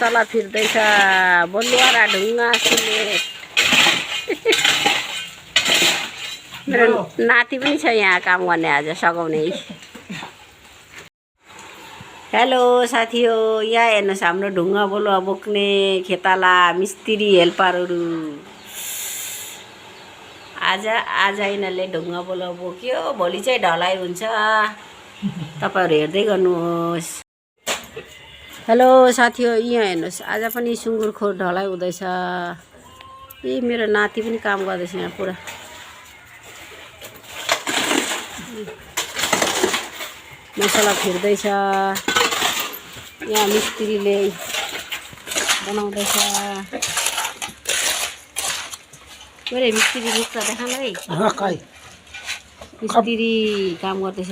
मसला फिर्दैछ बलुवा र ढुङ्गा सिमेन्ट। मेरो नाति पनि छ यहाँ काम गर्ने आज सघाउने। हेलो साथी हो, यहाँ हेर्नुहोस् हाम्रो ढुङ्गा बलुवा बोक्ने खेताला मिस्त्री हेल्परहरू। आज यिनीहरूले ढुङ्गा बलुवा बोक्यो, भोलि चाहिँ ढलाइ हुन्छ। तपाईँहरू हेर्दै गर्नुहोस्। हेलो साथी हो, यहाँ हेर्नुहोस् आज पनि सुँगुरको ढलाइ हुँदैछ। ए मेरो नाति पनि काम गर्दैछ यहाँ पुरा। मसला फिर्दैछ यहाँ मिस्त्रीले बनाउँदैछ। मेरे मिस्त्री मुख देखान है, मिस्त्री काम गर्दैछ।